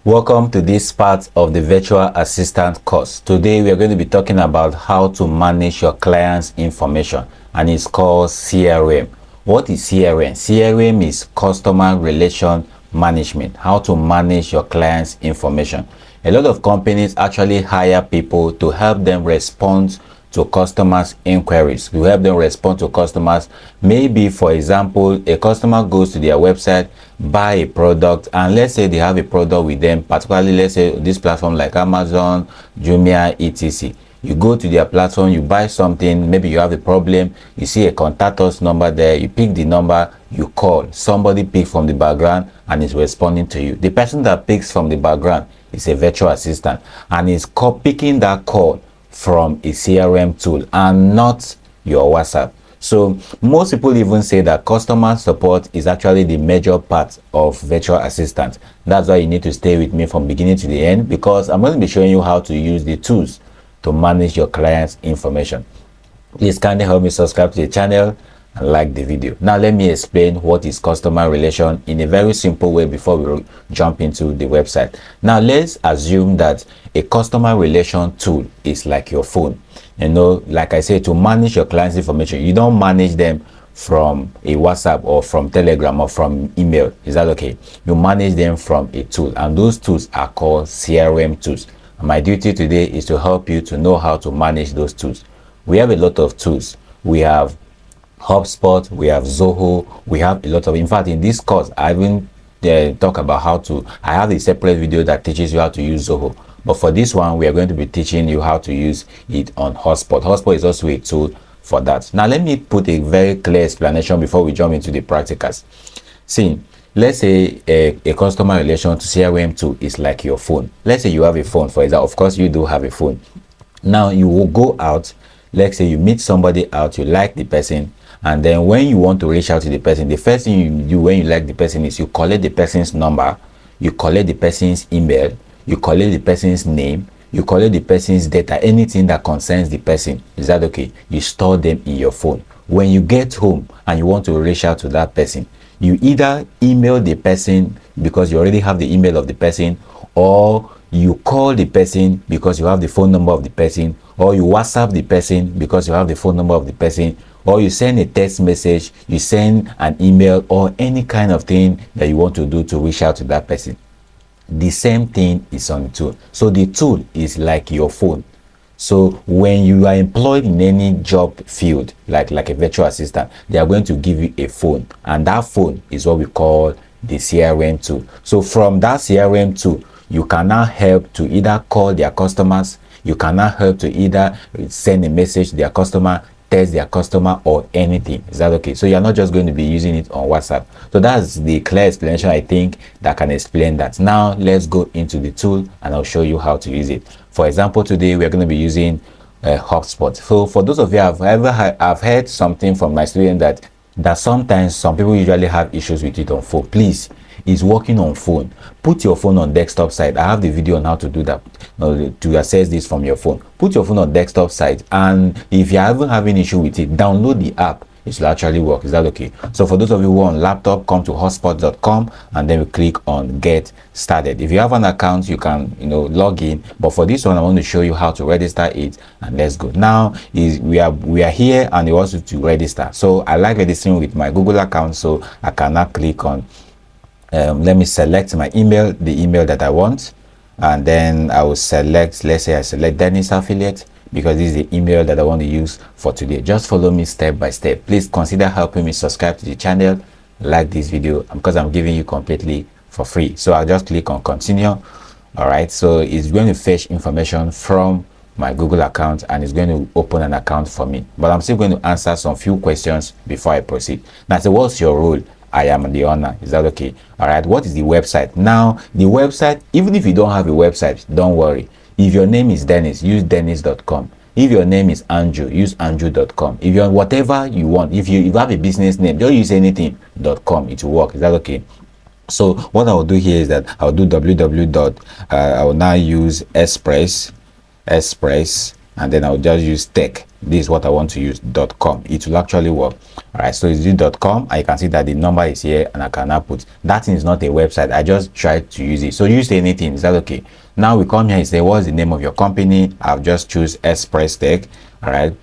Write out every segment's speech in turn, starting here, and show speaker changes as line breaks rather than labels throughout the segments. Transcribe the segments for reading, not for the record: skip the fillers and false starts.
Welcome to this part of the virtual assistant course. Today we are going to be talking about how to manage your client's information, and it's called CRM. What is CRM? CRM is customer relation management, how to manage your client's information. A lot of companies actually hire people to help them respond to customers' inquiries, to help them respond to customers. Maybe, for example, a customer goes to their website, buy a product, and let's say they have a product with them, particularly let's say this platform like Amazon, Jumia, etc. You go to their platform, you buy something, maybe you have a problem, you see a contact us number there, you pick the number, you call, somebody picks from the background and is responding to you. The person that picks from the background is a virtual assistant and is picking that call from a CRM tool and not your WhatsApp. So most people even say that customer support is actually the major part of virtual assistant. That's why you need to stay with me from beginning to the end, because I'm going to be showing you how to use the tools to manage your client's information. Please kindly help me subscribe to the channel and like the video. Now let me explain what is customer relation in a very simple way before we jump into the website. Now let's assume that a customer relation tool is like your phone. You know, like I said, to manage your client's information, you don't manage them from a WhatsApp or from Telegram or from email. Is that okay? You manage them from a tool, and those tools are called CRM tools. And my duty today is to help you to know how to manage those tools. We have a lot of tools. We have Hubspot, we have Zoho, we have a lot of, in fact in this course I even talk about how to, I have a separate video that teaches you how to use Zoho, but for this one we are going to be teaching you how to use it on Hubspot. Hubspot is also a tool for that. Now let me put a very clear explanation before we jump into the practicals. See, let's say a customer relation to CRM tool is like your phone. Let's say you have a phone, for example. Of course you do have a phone. Now you will go out, let's say you meet somebody out, you like the person, and then when you want to reach out to the person, the first thing you do when you like the person is you collect the person's number, you collect the person's email, you collect the person's name, you collect the person's data, anything that concerns the person. Is that okay? You store them in your phone. When you get home and you want to reach out to that person, you either email the person because you already have the email of the person, or you call the person because you have the phone number of the person, or you WhatsApp the person because you have the phone number of the person, or you send a text message, you send an email, or any kind of thing that you want to do to reach out to that person. The same thing is on the tool. So the tool is like your phone. So when you are employed in any job field, like a virtual assistant, they are going to give you a phone, and that phone is what we call the CRM tool. So from that CRM tool, you can now help to either call their customers, you can now help to either send a message to their customer, text their customer, or anything. Is that okay? So you're not just going to be using it on WhatsApp. So that's the clear explanation I think that can explain that. Now let's go into the tool and I'll show you how to use it. For example, today we're going to be using Hubspot. So for those of you I've heard something from my student that sometimes some people usually have issues with it on phone. Please, it's working on phone. Put your phone on desktop side. I have the video on how to do that, to access this from your phone. Put your phone on desktop side, and if you're even having issue with it, download the app. It will actually work. Is that okay? So for those of you who are on laptop, come to hubspot.com and then we click on get started. If you have an account, you can log in, but for this one I want to show you how to register it, and let's go. Now we are here, and you want to register. So I like registering with my Google account, so I can now click on let me select my email, the email that I want, and then I will select, let's say I select Dennis Affiliate, because this is the email that I want to use for today. Just follow me step by step. Please consider helping me subscribe to the channel, like this video, because I'm giving you completely for free. So I'll just click on continue. All right, so it's going to fetch information from my Google account and it's going to open an account for me, but I'm still going to answer some few questions before I proceed. Now, so what's your role? I am the owner. Is that okay? All right, what is the website? Now the website, even if you don't have a website, don't worry. If your name is Dennis, use dennis.com. If your name is Andrew, use andrew.com. If you're whatever you want, if you have a business name, don't use anything.com. It will work. Is that okay? So what I will do here is that I'll do www. I will now use express and then I'll just use tech. This is what I want to use, .com. It will actually work. All right, so it's .com. I can see that the number is here, and I can now put that thing is not a website. I just tried to use it. So use anything. Is that okay? Now we come here and say, what's the name of your company? I'll just choose Express Tech. All right,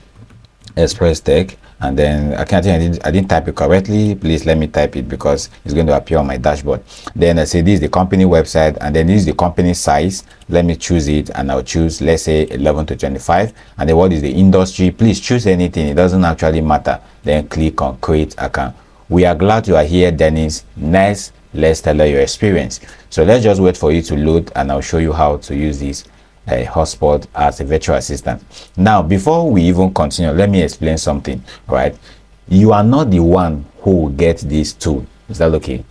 Express Tech. And then I didn't type it correctly. Please let me type it because it's going to appear on my dashboard. Then I say this is the company website, and then this is the company size. Let me choose it, and I'll choose, let's say, 11 to 25. And then what is the industry? Please choose anything. It doesn't actually matter. Then click on create account. We are glad you are here, Dennis. Next, let's tell her your experience. So let's just wait for you to load, and I'll show you how to use this Hubspot as a virtual assistant. Now, before we even continue, let me explain something. Right, you are not the one who will get this tool. Is that okay?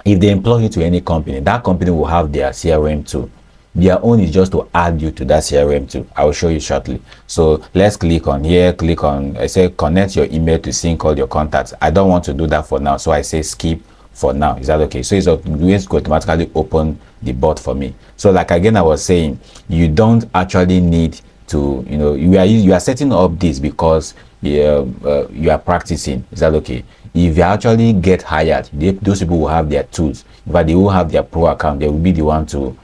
If they employ you to any company, that company will have their CRM tool. Their own is just to add you to that CRM tool. I will show you shortly. So let's click on here, click on, I say connect your email to sync all your contacts. I don't want to do that for now, so I say skip for now. Is that okay? So it's going to automatically open the bot for me. So like again, I was saying, you don't actually need to, you are setting up this because you are practicing. Is that okay? If you actually get hired, those people will have their tools, but they will have their pro account. They will be the one to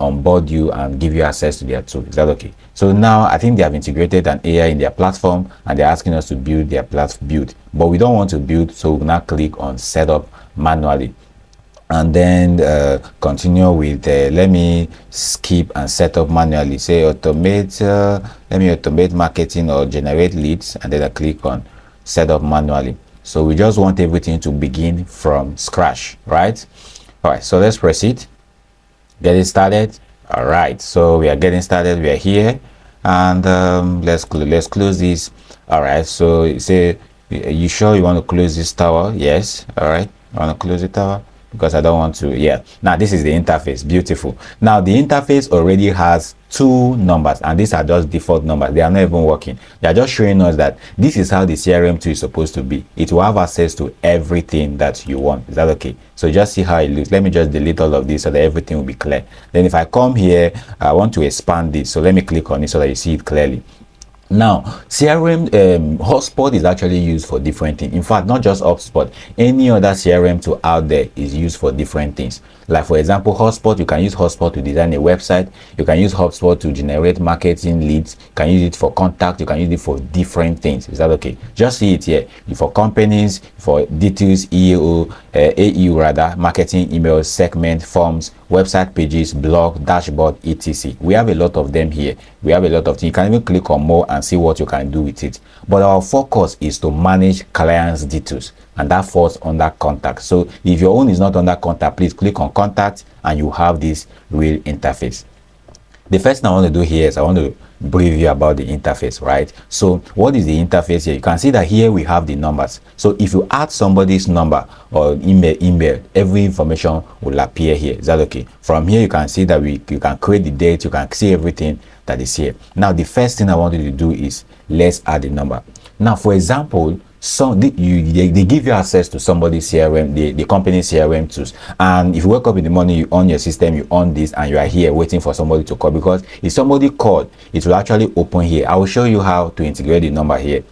onboard you and give you access to their tool. Is that okay? So now I think they have integrated an AI in their platform, and they're asking us to build their build, but we don't want to build, so we'll now click on setup manually, and then continue with let me skip and set up manually. Say automate, let me automate marketing or generate leads, and then I click on set up manually. So we just want everything to begin from scratch, right? All right, so let's proceed. Get it started. All right, so we are getting started. We are here, and let's close this. All right, so you say, you sure you want to close this tower? Yes. All right, I want to close the tower because I don't want to. Yeah, now this is the interface. Beautiful. Now the interface already has two numbers, and these are just default numbers. They are not even working. They are just showing us that this is how the CRM tool is supposed to be. It will have access to everything that you want. Is that okay? So just see how it looks. Let me just delete all of this so that everything will be clear. Then if I come here, I want to expand this, so let me click on it so that you see it clearly. Now, CRM Hubspot is actually used for different things. In fact, not just Hubspot, any other CRM tool out there is used for different things. Like for example, Hubspot, you can use Hubspot to design a website. You can use Hubspot to generate marketing leads. You can use it for contact. You can use it for different things. Is that okay? Just see it here. For companies, for details, AEO rather, marketing, emails, segment, forms, website pages, blog, dashboard, etc. We have a lot of them here. We have a lot of things. You can even click on more and see what you can do with it. But our focus is to manage clients' details, and that falls under contact. So if your own is not under contact, please click on contact, and you have this real interface. The first thing I want to do here is I want to brief you about the interface, right? So what is the interface here? You can see that here we have the numbers. So if you add somebody's number or email, every information will appear here. Is that okay? From here you can see that you can create the date, you can see everything that is here. Now the first thing I want you to do is let's add the number. Now for example, they give you access to somebody's CRM, the company's CRM tools, and if you wake up in the morning, you on your system, you on this, and you are here waiting for somebody to call, because if somebody called, it will actually open here. I will show you how to integrate the number here.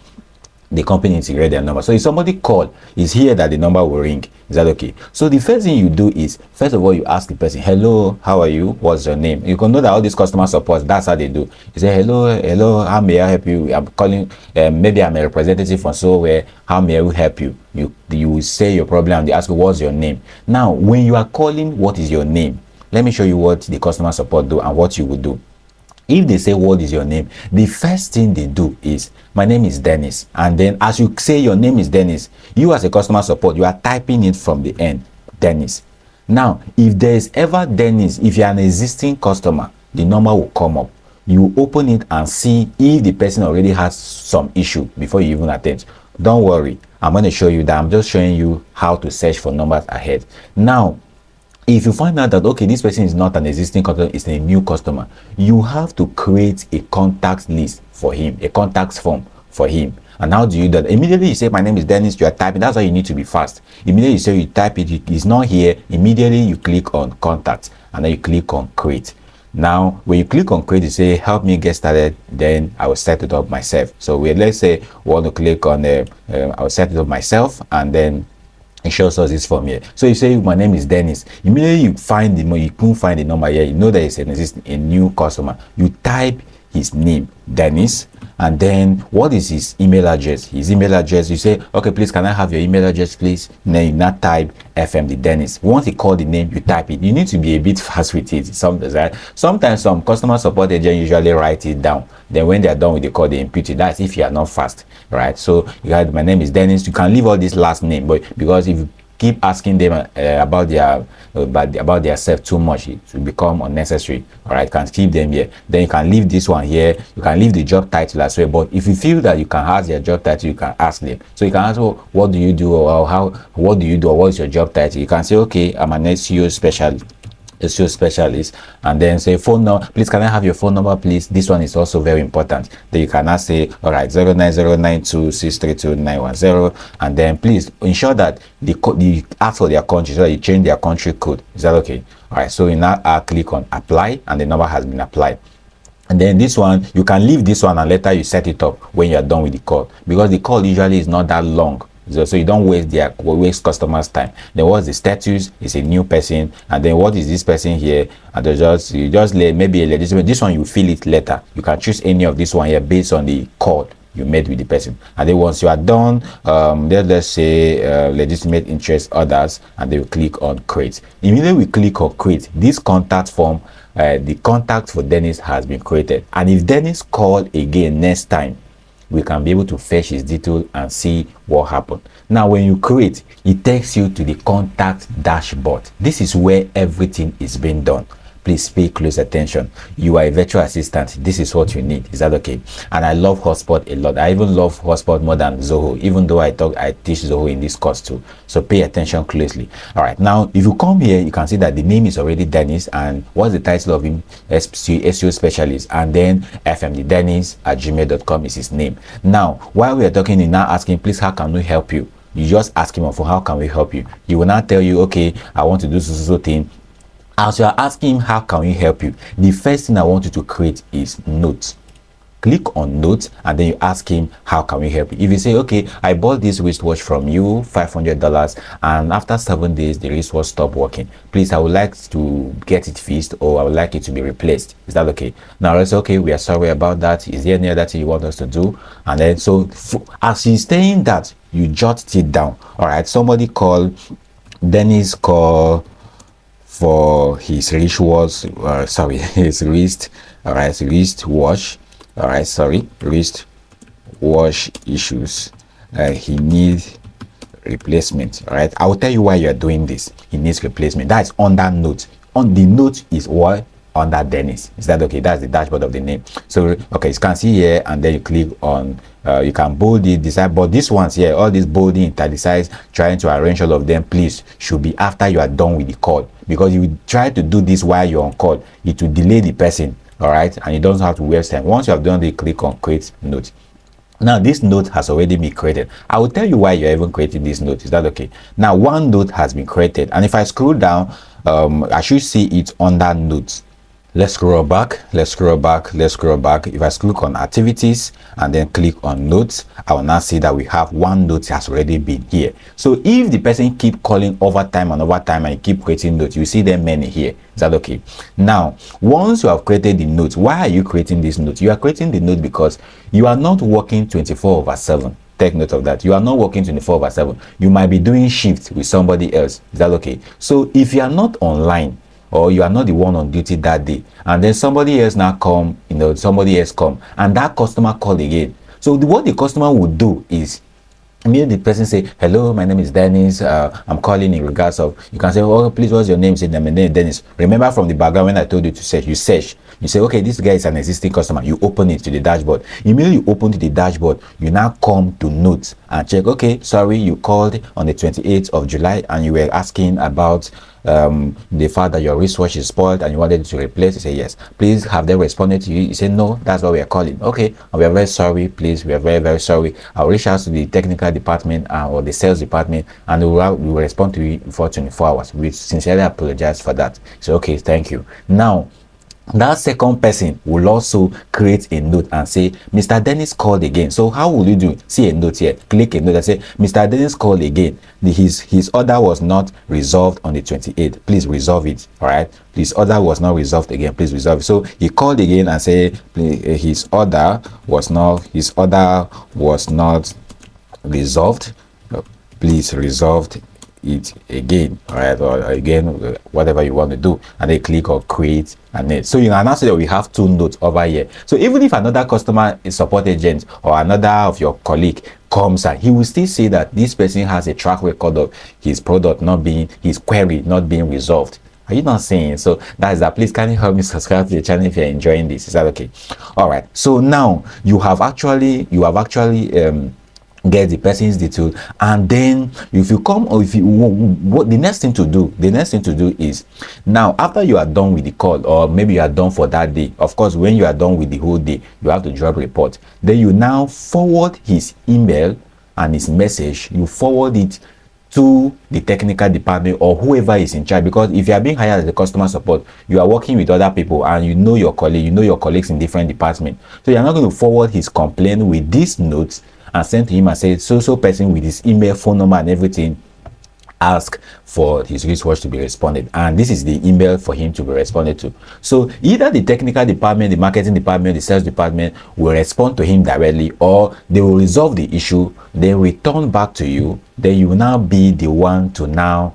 The company integrate their number. So if somebody call, it's here that the number will ring. Is that okay? So the first thing you do is, first of all, you ask the person, hello, how are you? What's your name? You can know that all these customer support, that's how they do. You say, hello, how may I help you? I'm calling, maybe I'm a representative from somewhere. How may I help you? You will say your problem, and they ask you, what's your name? Now, when you are calling, what is your name? Let me show you what the customer support do and what you would do. If they say, what is your name? The first thing they do is, my name is Dennis. And then as you say your name is Dennis, you as a customer support, you are typing it from the end, Dennis. Now, if there is ever Dennis, if you are an existing customer, the number will come up. You open it and see if the person already has some issue before you even attempt. Don't worry. I'm going to show you that. I'm just showing you how to search for numbers ahead. Now, if you find out that, okay, this person is not an existing customer, it's a new customer, you have to create a contact list for him, a contacts form for him. And how do you do that? Immediately you say, my name is Dennis, you are typing. That's why you need to be fast. Immediately you type it, it's not here. Immediately you click on contact, and then you click on create. Now when you click on create, you say help me get started, then I will set it up myself. So let's say we want to click on I will set it up myself, and then it shows us this form here. So you say my name is Dennis. Immediately you find you couldn't find the number here, you know that it's a new customer. You type his name, Dennis, and then what is his email address? His email address, you say, okay, please, can I have your email address, please? And then you not type FMD Dennis. Once you call the name, you type it. You need to be a bit fast with it. Sometimes some customer support agent usually write it down. Then when they are done with the call, they input it. That's if you are not fast, right? So you got, my name is Dennis. You can leave all this last name, but because if you keep asking them about their self too much, it will become unnecessary. All right, you can keep them here. Then you can leave this one here. You can leave the job title as well, but if you feel that you can ask their job title, you can ask them. So you can ask, oh, what do you do, or what do you do, or what is your job title? You can say, okay, I'm an SEO specialist, and then say phone number, please, can I have your phone number, please? This one is also very important. Then you can now say, all right, 09092632910, and then please ensure that the ask for their country, so that you change their country code. Is that okay? All right, so you now click on apply, and the number has been applied. And then this one, you can leave this one and later you set it up when you are done with the call, because the call usually is not that long. So you don't waste customers' time. Then what's the status? It's a new person. And then what is this person here? And you just maybe a legitimate. This one you fill it later. You can choose any of this one here based on the call you made with the person. And then once you are done, let's say legitimate interest, others, and then you click on create. Immediately we click on create, this contact form, the contact for Dennis has been created. And if Dennis called again next time, we can be able to fetch his detail and see what happened. Now when you create, it takes you to the contact dashboard. This is where everything is being done. Please pay close attention. You are a virtual assistant. This is what you need. Is that okay? And I love Hubspot a lot. I even love Hubspot more than Zoho, even though I teach Zoho in this course too. So pay attention closely. All right, now if you come here, you can see that the name is already Dennis, and what's the title of him? SEO specialist, and then fmddennis@gmail.com is his name. Now while we are talking, you're now asking, please, how can we help you? You just ask him for how can we help you. He will now tell you, okay, I want to do so thing. As you are asking him how can we help you, the first thing I want you to create is notes. Click on notes, and then you ask him how can we help you. If you say, okay, I bought this wristwatch from you, $500, and after 7 days the wristwatch stopped working, please, I would like to get it fixed, or I would like it to be replaced. Is that okay? Now let's say, okay, we are sorry about that. Is there any other thing you want us to do? And then so as he's saying that, you jot it down. All right, somebody called Dennis, call for his wristwatch, his wrist, all right, wristwatch, all right, wristwatch issues. He needs replacement. All right, I will tell you why you are doing this. He needs replacement. That's on that note. On the note is what? Under Dennis. Is that okay? That's the dashboard of the name. So okay, you can see here, and then you click on you can bold it, decide, but these ones here, all this bolding, italicize, trying to arrange all of them, please, should be after you are done with the call, because if you try to do this while you're on call, it will delay the person. All right, and you don't have to waste time. Once you have done the click on create note. Now this note has already been created. I will tell you why you're even creating this note. Is that okay? Now one note has been created, and if I scroll down, I should see it under notes. Let's scroll back. If I click on activities and then click on notes, I will now see that we have one note has already been here. So if the person keep calling over time and you keep creating notes, you see them many here. Is that okay? Now once you have created the notes, why are you creating this note? You are creating the note because you are not working 24/7. Take note of that. You are not working 24/7. You might be doing shifts with somebody else. Is that okay? So if you are not online, or you are not the one on duty that day, and then somebody else now come, and that customer call again. So what the customer would do is, immediately the person say, hello, my name is Dennis, I'm calling in regards of, you can say, oh, please, what's your name? Say, my name is Dennis. Remember from the background when I told you to search, you search. You say, okay, this guy is an existing customer. You open it to the dashboard. Immediately you open to the dashboard, you now come to notes and check, okay, sorry, you called on the 28th of July and you were asking about the fact that your wristwatch is spoiled and you wanted to replace. You say, yes. Please, have they responded to you? You say, no, that's what we are calling. Okay, and we are very sorry, please, we are very, very sorry. I'll reach out to the technical department or the sales department, and we will respond to you for 24 hours. We sincerely apologize for that. So, okay, thank you. Now, that second person will also create a note and say Mr. Dennis called again. So how will you do? See a note here, click a note and say Mr. Dennis called again. His order was not resolved on the 28th, please resolve it. All right, his order was not resolved again, please resolve it. So he called again and say his order was not resolved, please resolved it again. All right, or again, whatever you want to do, and then click or create and then so you can now see that we have two notes over here. So even if another customer support agent or another of your colleague comes, and he will still say that this person has a track record of his product not being, his query not being resolved. Are you not saying? So that is that. Please can you help me subscribe to the channel if you're enjoying this? Is that okay? All right, so now you have actually get the person's detail, and then if you come, or if you, what the next thing to do is, now after you are done with the call, or maybe you are done for that day, of course when you are done with the whole day, you have to drop report. Then you now forward his email and his message, you forward it to the technical department or whoever is in charge, because if you are being hired as a customer support, you are working with other people and you know your colleagues in different departments. So you are not going to forward his complaint with these notes and send to him and say so person with his email, phone number and everything, ask for his wristwatch to be responded, and this is the email for him to be responded to. So either the technical department, the marketing department, the sales department will respond to him directly, or they will resolve the issue, then return back to you, then you will now be the one to now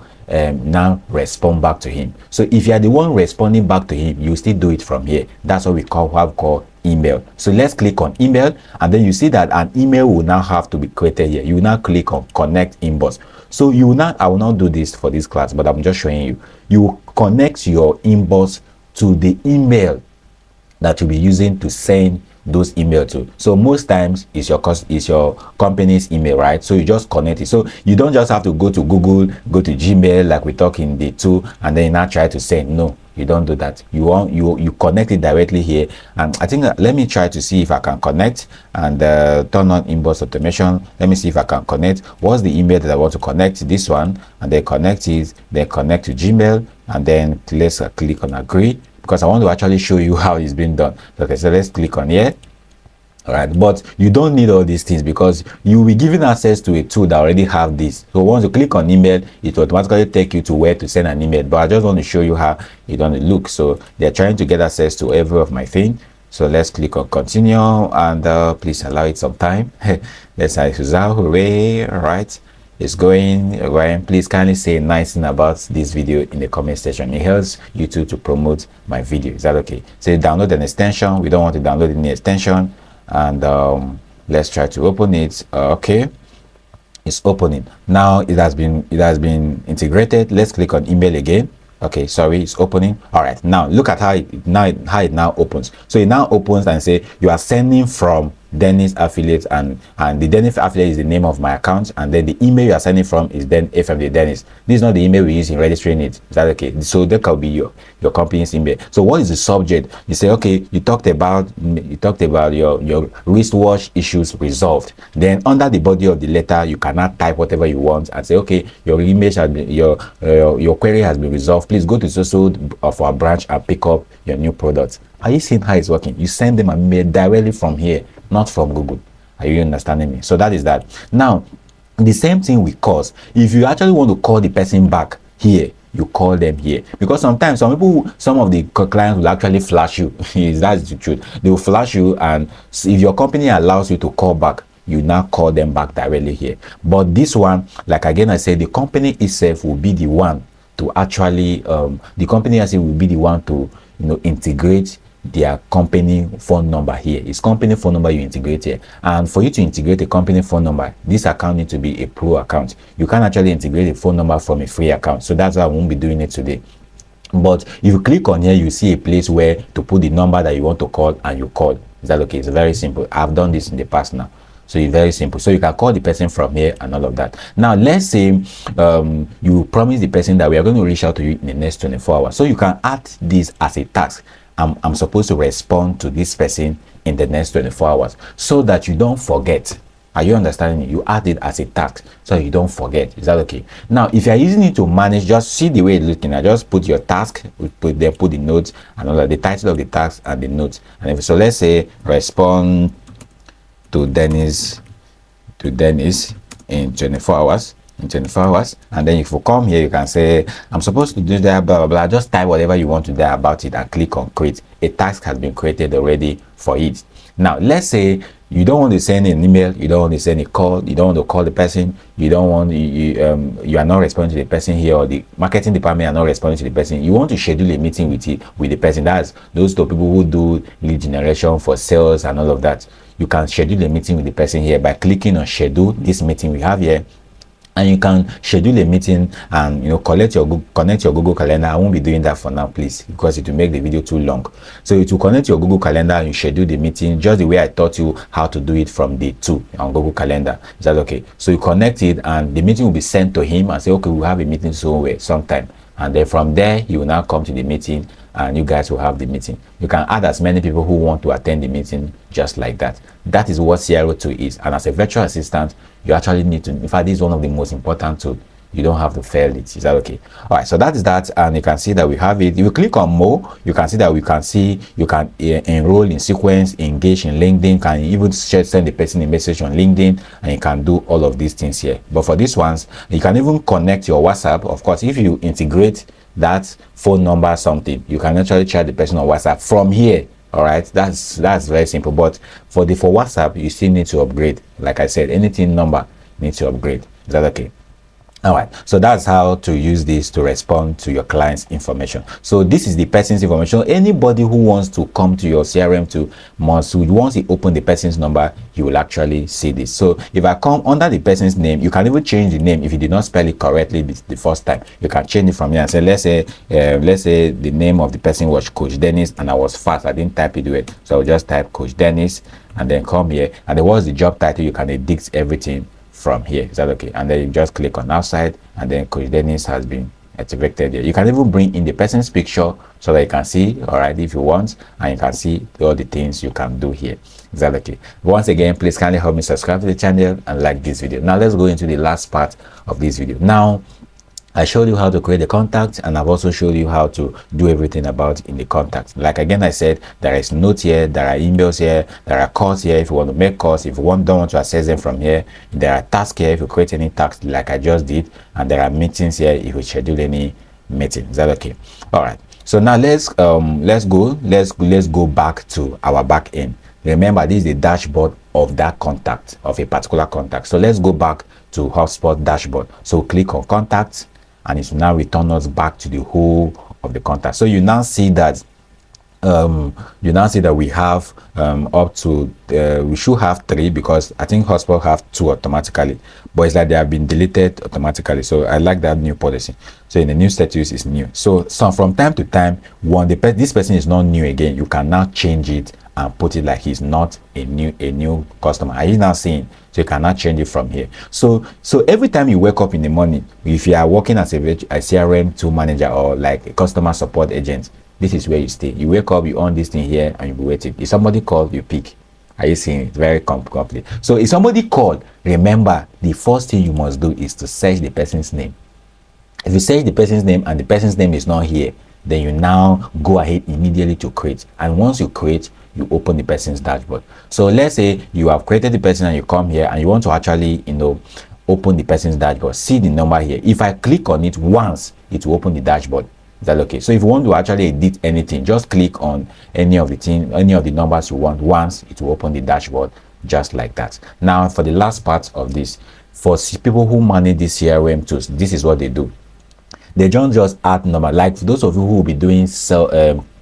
respond back to him. So if you are the one responding back to him, you still do it from here. That's what we call email. So let's click on email, and then you see that an email will now have to be created here. You will now click on connect inbox. So you will not, I will not do this for this class, but I'm just showing you. You connect your inbox to the email that you'll be using to send those email to. So most times it's your company's email, right? So you just connect it. So you don't just have to go to Google, go to Gmail like we talk in day 2, and then you now try to send. No, you don't do that. You connect it directly here. And I think let me try to see if I can connect and turn on inbox automation. Let me see if I can connect. What's the email that I want to connect? This one, and then connect it, then connect to Gmail, and then let's click on agree, because I want to actually show you how it's been done. Okay, so let's click on here. All right, but you don't need all these things because you will be given access to a tool that already have this. So once you click on email, it will automatically take you to where to send an email. But I just want to show you how it don't look. So they're trying to get access to every of my thing. So let's click on continue, and please allow it some time. Let's say hooray. All right, it's going. Ryan, please kindly say a nice thing about this video in the comment section. It helps YouTube to promote my video. Is that okay? Say download an extension. We don't want to download any extension. And let's try to open it. Okay, it's opening now. It has been integrated. Let's click on email again. Okay, sorry, it's opening. All right, now look at how it now opens. So it now opens and say you are sending from Dennis affiliate, and the Dennis affiliate is the name of my account, and then the email you are sending from is then FMD Dennis. This is not the email we use in registering it. Is that okay? So that could be your company's email. So what is the subject? You say, okay, you talked about your wristwatch issues resolved. Then under the body of the letter, you cannot type whatever you want and say, okay, your image has been, your query has been resolved. Please go to so of our branch and pick up your new product. Are you seeing how it's working? You send them a mail directly from here, not from Google. Are you understanding me? So that is that. Now, the same thing with calls. If you actually want to call the person back here, you call them here, because sometimes some of the clients will actually flash you. That's the truth. They will flash you, and if your company allows you to call back, you now call them back directly here. But this one, like again I said, the company itself will be the one to actually integrate their company phone number here. It's company phone number you integrate here, and for you to integrate a company phone number, this account needs to be a pro account. You can't actually integrate a phone number from a free account, so that's why I won't be doing it today. But if you click on here, you see a place where to put the number that you want to call, and you call. Is that okay? It's very simple. I've done this in the past now, so it's very simple. So you can call the person from here and all of that. Now let's say you promise the person that we are going to reach out to you in the next 24 hours, so you can add this as a task. I'm supposed to respond to this person in the next 24 hours, so that you don't forget. Are you understanding me? You add it as a task so you don't forget. Is that okay? Now, if you're using it to manage, just see the way it's looking. I just put your task, put the notes and all that, the title of the task and the notes. And if so, let's say respond to Dennis in 24 hours. In 24 hours, and then if you come here, you can say, I'm supposed to do that, blah blah blah. Just type whatever you want to do about it and click on create. A task has been created already for it. Now, let's say you don't want to send an email, you don't want to send a call, you don't want to call the person, you don't want you are not responding to the person here, or the marketing department are not responding to the person. You want to schedule a meeting with the person. That's those two people who do lead generation for sales and all of that. You can schedule a meeting with the person here by clicking on schedule this meeting we have here. And you can schedule a meeting and connect your Google Calendar. I won't be doing that for now, please, because it will make the video too long. So it will connect your Google Calendar and you schedule the meeting just the way I taught you how to do it from day 2 on Google Calendar. Is that okay? So you connect it and the meeting will be sent to him and say, okay, we'll have a meeting somewhere sometime. And then from there, he will now come to the meeting and you guys will have the meeting. You can add as many people who want to attend the meeting just like that. That is what CRO2 is. And as a virtual assistant, you actually need to, in fact, this is one of the most important tools. You don't have to fail it. Is that okay? All right, so that is that, and you can see that we have it. If you click on more, you can see that you can enroll in sequence, engage in LinkedIn, can even send the person a message on LinkedIn, and you can do all of these things here. But for these ones, you can even connect your WhatsApp. Of course, if you integrate that phone number something, you can actually chat the person on WhatsApp from here. All right, that's very simple. But for WhatsApp, you still need to upgrade. Like I said, anything number needs to upgrade. Is that okay? All right, so that's how to use this to respond to your client's information. So this is the person's information. Anybody who wants to come to your CRM once you open the person's number, you will actually see this. So if I come under the person's name, you can even change the name if you did not spell it correctly the first time. You can change it from here and say, let's say the name of the person was Coach Dennis, and I was fast, I didn't type it right, so I'll just type Coach Dennis and then come here, and then what's the job title? You can edit everything from here. Is that okay? And then you just click on outside, and then Coach Dennis has been activated here. You can even bring in the person's picture so that you can see, all right, if you want, and you can see all the things you can do here. Is that okay? Once again, please kindly help me subscribe to the channel and like this video. Now let's go into the last part of this video. Now I showed you how to create a contact, and I've also showed you how to do everything about in the contact. Like again, I said, there is notes here, there are emails here, there are calls here if you want to make calls, if you don't want to access them from here. There are tasks here if you create any task like I just did, and there are meetings here if you schedule any meeting. Is that okay? All right. So now let's go back to our back end. Remember, this is the dashboard of that contact, of a particular contact. So let's go back to Hubspot dashboard. So click on contacts, and it will now return us back to the whole of the contact. So you now see that we have up to we should have 3, because I think Hubspot have 2 automatically, but it's like they have been deleted automatically. So I like that new policy. So in the new status is new. So from time to time, when this person is not new again, you can now change it and put it like he's not a new customer. Are you now seeing? So you cannot change it from here. So every time you wake up in the morning, if you are working as a CRM2 manager or like a customer support agent, this is where you stay. You wake up, you on this thing here, and you be waiting. If somebody calls, you pick. Are you seeing it? Very complete. So if somebody called, remember, the first thing you must do is to search the person's name. If you search the person's name and the person's name is not here, then you now go ahead immediately to create. And once you create, you open the person's dashboard. So let's say you have created the person and you come here and you want to actually open the person's dashboard. See the number here. If I click on it once, it will open the dashboard. Is that okay? So if you want to actually edit anything, just click on any of the numbers you want once, it will open the dashboard just like that. Now for the last part of this, for people who manage these CRM tools, this is what they do. They don't just add number. Like for those of you who will be doing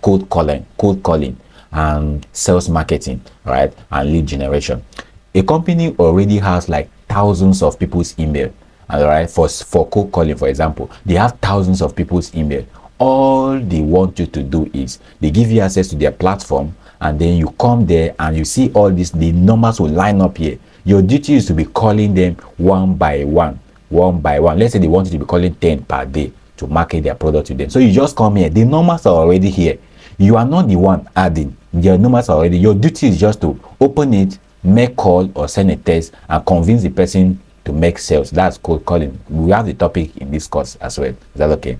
cold calling and sales marketing, right, and lead generation, a company already has like thousands of people's email. All right, for cold calling, for example, they have thousands of people's email. All they want you to do is they give you access to their platform, and then you come there and you see all this. The numbers will line up here. Your duty is to be calling them one by one. Let's say they want you to be calling 10 per day to market their product to them. So you just come here. The numbers are already here. You are not the one adding. Your numbers are already. Your duty is just to open it, make call or send a text and convince the person to make sales. That's cold calling. We have the topic in this course as well. Is that okay?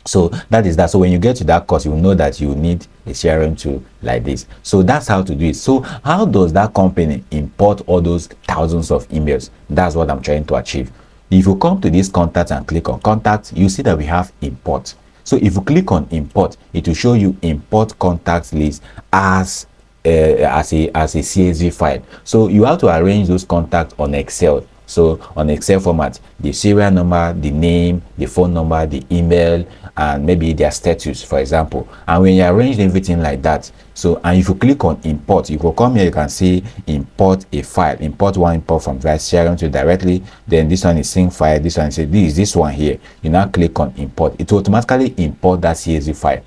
So that is that. So when you get to that course, you know that you need a CRM tool like this. So that's how to do it. So how does that company import all those thousands of emails? That's what I'm trying to achieve. If you come to this contact and click on contact, you see that we have import. So if you click on import, it will show you import contact list as a CSV file. So you have to arrange those contacts on Excel. So on Excel format, the serial number, the name, the phone number, the email, and maybe their status, for example. And when you arrange everything like that, so and if you click on import, you will come here, you can see import a file, import one, import from CRM to directly. Then this one is sync file, this one is this one here. You now click on import, it will automatically import that CSV file.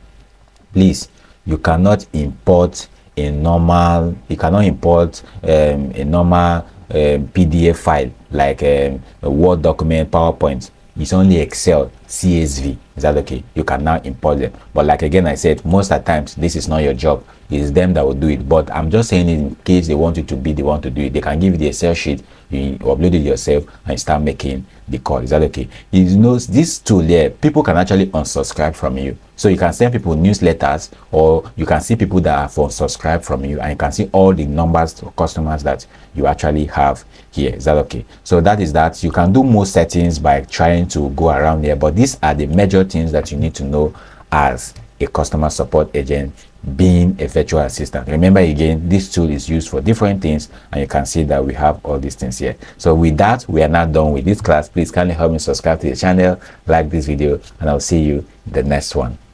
Please, you cannot import a normal, you cannot import a normal PDF file like a Word document, PowerPoint. It's only Excel, CSV. Is that okay? You can now import them. But like again, I said, most of the times this is not your job. It's them that will do it. But I'm just saying in case they want you to be the one to do it, they can give you the Excel sheet, you upload it yourself and you start making the call. Is that okay? You know, this tool here, people can actually unsubscribe from you. So you can send people newsletters, or you can see people that are unsubscribed from you, and you can see all the numbers of customers that you actually have here. Is that okay? So that is that. You can do more settings by trying to go around here, but these are the major things that you need to know as a customer support agent, being a virtual assistant. Remember, again, this tool is used for different things, and you can see that we have all these things here. So with that, we are now done with this class. Please kindly help me subscribe to the channel, like this video, and I'll see you in the next one.